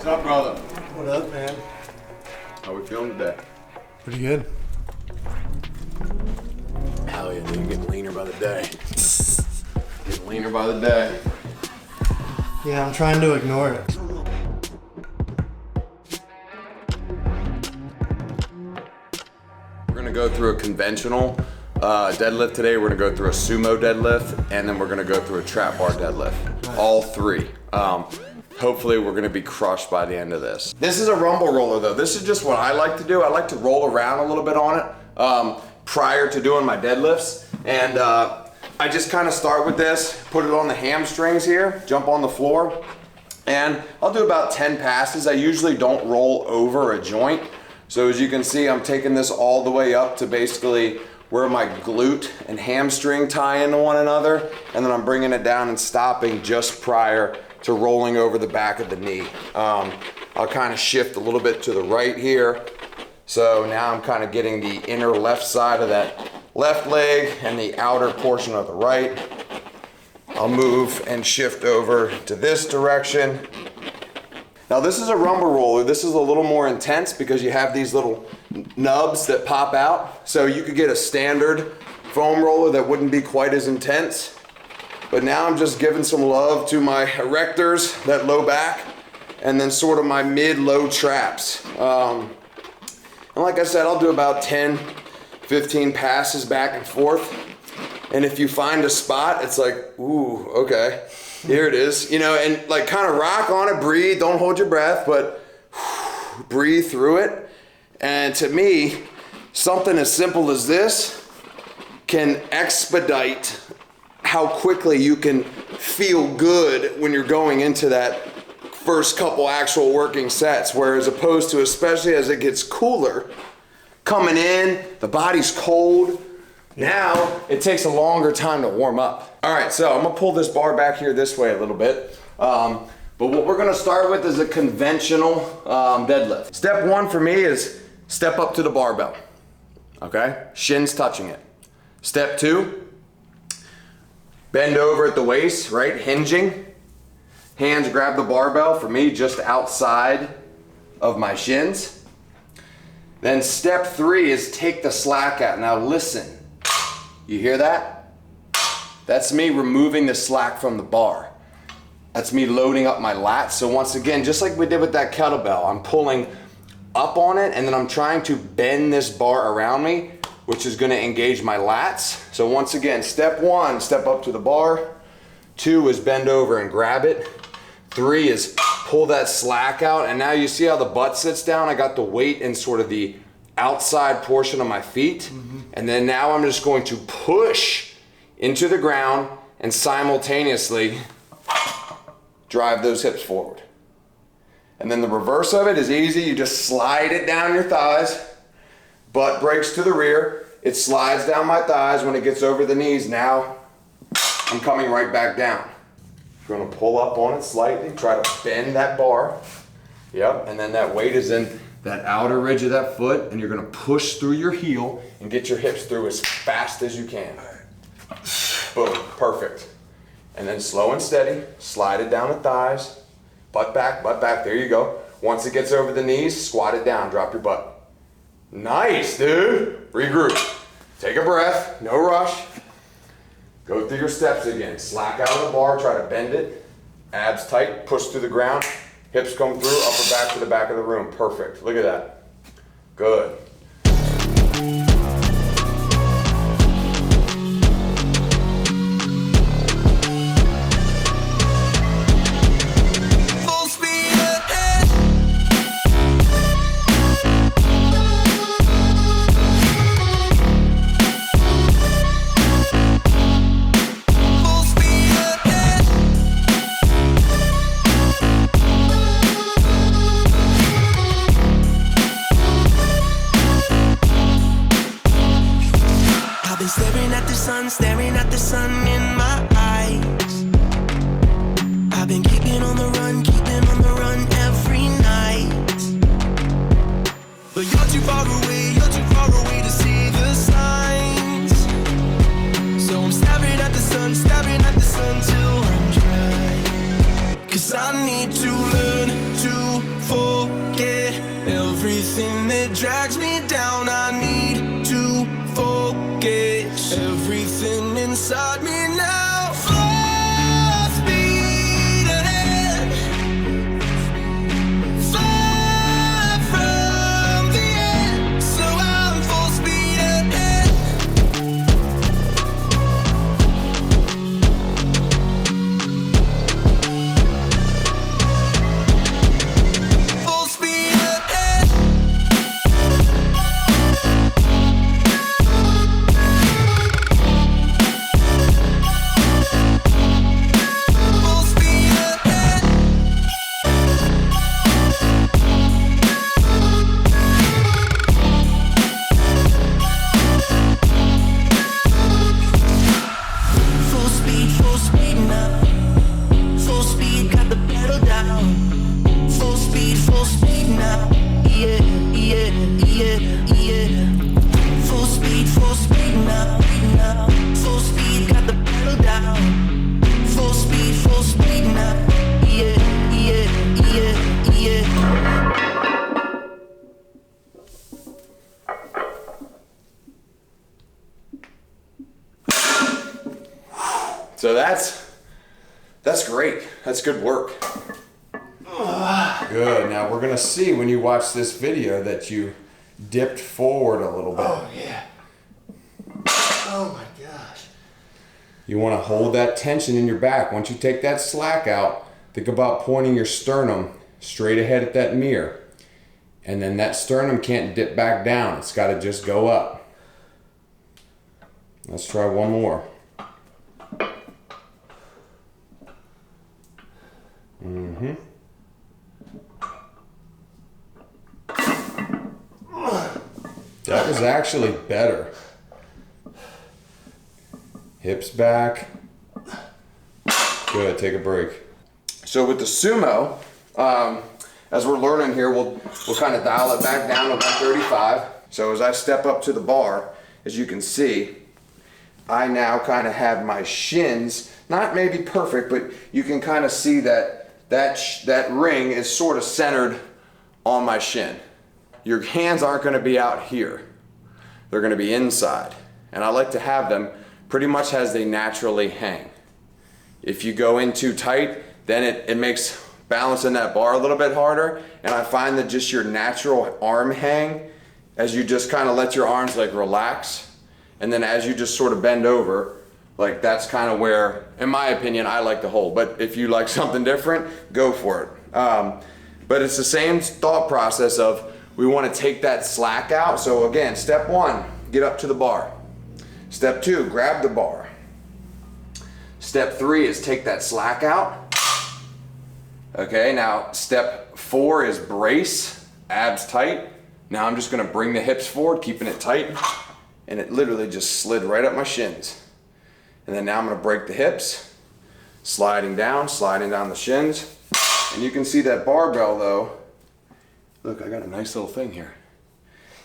What's up, brother? What up, man? How we feeling today? Pretty good. Hell yeah, dude. You're getting leaner by the day. Getting leaner by the day. Yeah, I'm trying to ignore it. We're gonna go through a conventional deadlift today. We're gonna go through a sumo deadlift, and then we're gonna go through a trap bar deadlift. Nice. All three. Hopefully we're gonna be crushed by the end of this. This is a rumble roller though. This is just what I like to do. I like to roll around a little bit on it prior to doing my deadlifts. And I just kind of start with this, put it on the hamstrings here, jump on the floor, and I'll do about 10 passes. I usually don't roll over a joint. So as you can see, I'm taking this all the way up to basically where my glute and hamstring tie into one another, and then I'm bringing it down and stopping just prior to rolling over the back of the knee. I'll kind of shift a little bit to the right here. So now I'm kind of getting the inner left side of that left leg and the outer portion of the right. I'll move and shift over to this direction. Now this is a rumble roller. This is a little more intense because you have these little nubs that pop out. So you could get a standard foam roller that wouldn't be quite as intense. But now I'm just giving some love to my erectors, that low back, and then sort of my mid-low traps. And like I said, I'll do about 10, 15 passes back and forth. And if you find a spot, it's like, ooh, okay, here it is. You know, and like kind of rock on it, breathe, don't hold your breath, but breathe through it. And to me, something as simple as this can expedite how quickly you can feel good when you're going into that first couple actual working sets, whereas opposed to, especially as it gets cooler, coming in, the body's cold, now it takes a longer time to warm up. All right, so I'm gonna pull this bar back here this way a little bit, but what we're gonna start with is a conventional deadlift. Step one for me is step up to the barbell, okay? Shins touching it. Step two, bend over at the waist, right? Hinging. Hands grab the barbell, for me, just outside of my shins. Then step three is take the slack out. Now listen, you hear that? That's me removing the slack from the bar. That's me loading up my lats. So once again, just like we did with that kettlebell, I'm pulling up on it and then I'm trying to bend this bar around me, which is gonna engage my lats. So once again, step one, step up to the bar. Two is bend over and grab it. Three is pull that slack out. And now you see how the butt sits down? I got the weight in sort of the outside portion of my feet. And then now I'm just going to push into the ground and simultaneously drive those hips forward. And then the reverse of it is easy. You just slide it down your thighs. Butt breaks to the rear. It slides down my thighs. When it gets over the knees, now I'm coming right back down. You're gonna pull up on it slightly, try to bend that bar. Yep, and then that weight is in that outer ridge of that foot, and you're gonna push through your heel and get your hips through as fast as you can. Boom, perfect. And then slow and steady, slide it down the thighs, butt back, there you go. Once it gets over the knees, squat it down, drop your butt. Nice, dude. Regroup. Take a breath, no rush. Go through your steps again. Slack out of the bar, try to bend it. Abs tight, push through the ground. Hips come through, upper back to the back of the room. Perfect. Look at that. Good. Staring at the sun in my eyes. I've been keeping on the run every night. But you're too far away to see the signs. So I'm staring at the sun till I'm dry. 'Cause I need to learn to Everything that drags me down, I need to focus. Everything inside me now, full speed ahead. Far from the end, so I'm full speed ahead. Full speed ahead. Full speed ahead. Full speed now. Full speed, got the pedal down. Full speed now. Yeah, yeah, yeah, yeah. Full speed now. Full speed, got the pedal down. Full speed now. Yeah, yeah, yeah, yeah. So that's great. That's good work. Good. Now we're gonna see when you watch this video that you dipped forward a little bit. Oh, yeah. Oh, my gosh. You want to hold that tension in your back. Once you take that slack out, think about pointing your sternum straight ahead at that mirror. And then that sternum can't dip back down. It's got to just go up. Let's try one more. That was actually better. Hips back. Good, take a break. So with the sumo, as we're learning here, we'll kind of dial it back down to 135. So as I step up to the bar, as you can see, I now kind of have my shins, not maybe perfect, but you can kind of see that ring is sort of centered on my shin. Your hands aren't going to be out here. They're going to be inside. And I like to have them pretty much as they naturally hang. If you go in too tight, then it makes balancing that bar a little bit harder. And I find that just your natural arm hang, as you just kind of let your arms like relax, and then as you just sort of bend over, like that's kind of where, in my opinion, I like to hold. But if you like something different, go for it. But it's the same thought process of, we want to take that slack out. So again, step one, get up to the bar. Step two, grab the bar. Step three is take that slack out. Okay, now step four is brace, abs tight. Now I'm just going to bring the hips forward, keeping it tight. And it literally just slid right up my shins. And then now I'm going to break the hips, sliding down the shins. And you can see that barbell though. Look, I got a nice little thing here.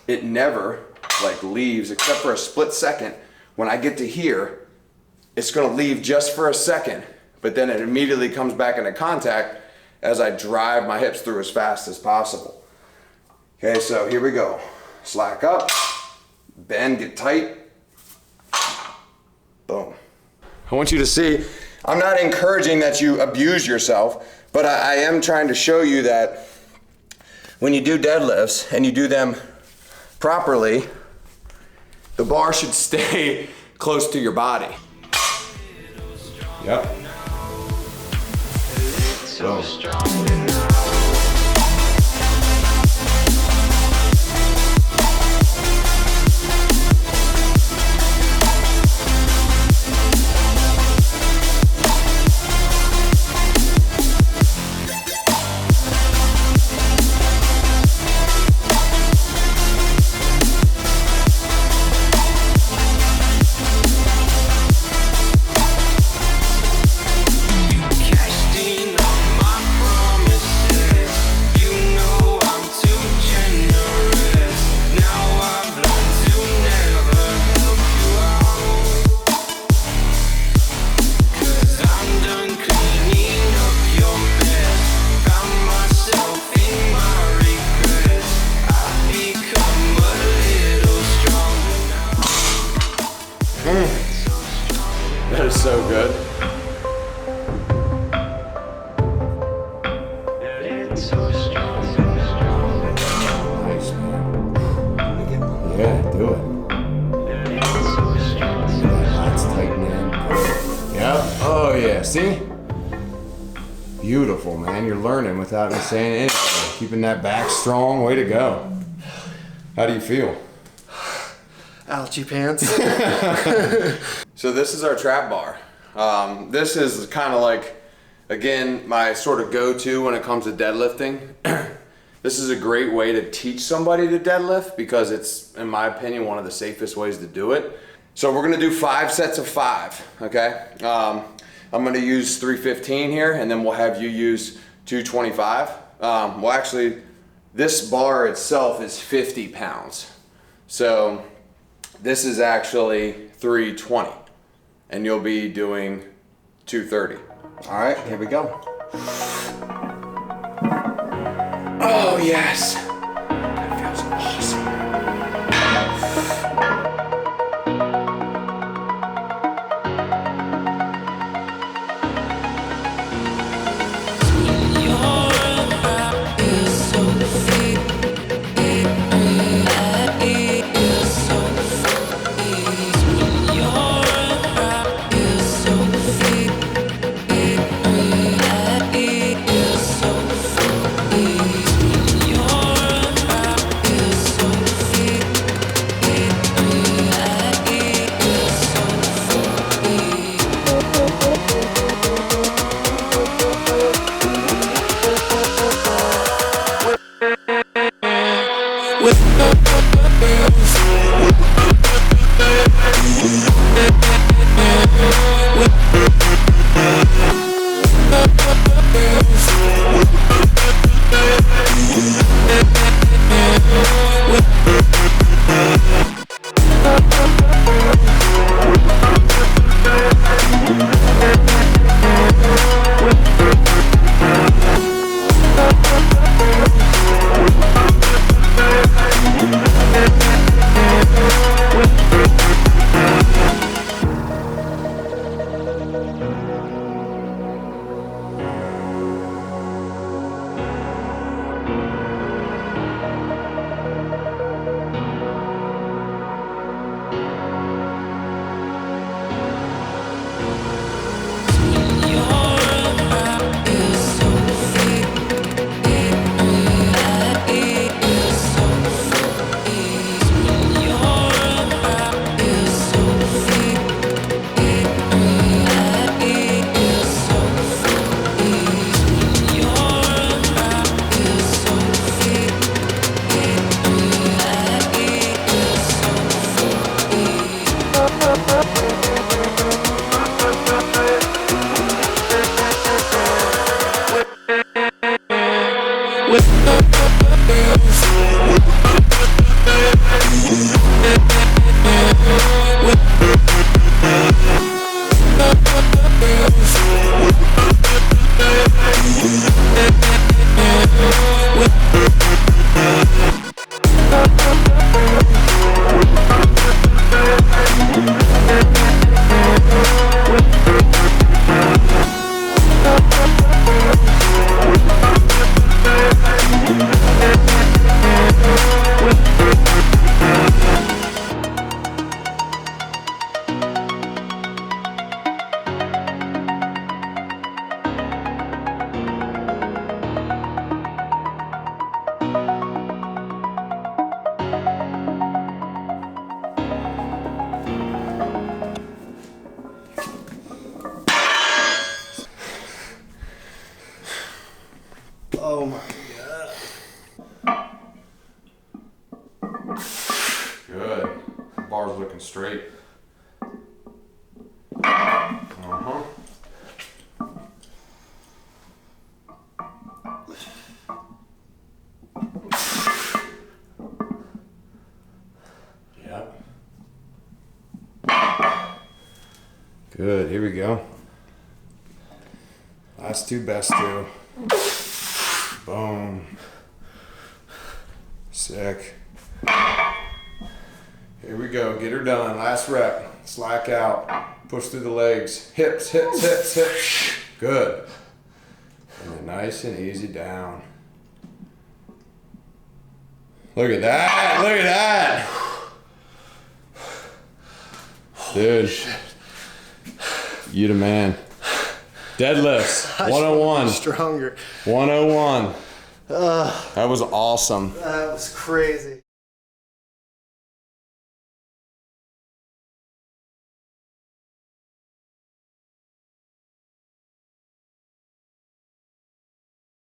It never like leaves, except for a split second. When I get to here, it's gonna leave just for a second, but then it immediately comes back into contact as I drive my hips through as fast as possible. Okay, so here we go. Slack up, bend, get tight. Boom. I want you to see, I'm not encouraging that you abuse yourself, but I am trying to show you that when you do deadlifts and you do them properly, the bar should stay close to your body. Yep. So strong. Cashed in on my promises. me? Beautiful, man. You're learning without me saying anything. Keeping that back strong. Way to go. How do you feel? Ouchie pants. So this is our trap bar. This is kind of like, again, my sort of go-to when it comes to deadlifting. This is a great way to teach somebody to deadlift because it's, in my opinion, one of the safest ways to do it. So we're gonna do 5 sets of 5, okay? I'm gonna use 315 here, and then we'll have you use 225. Well, actually, this bar itself is 50 pounds. So this is actually 320, and you'll be doing 230. All right, here we go. Oh, yes. That feels awesome. Oh my god. Good. Bar's looking straight. Uh-huh. Yep. Good, here we go. Last 2, best 2. Boom. Sick. Here we go. Get her done. Last rep. Slack out. Push through the legs. Hips, hips, hips, hips. Good. And then nice and easy down. Look at that. Look at that. Dude. You the man. Deadlifts, I just wanna be 101. Stronger. 101. That was awesome. That was crazy.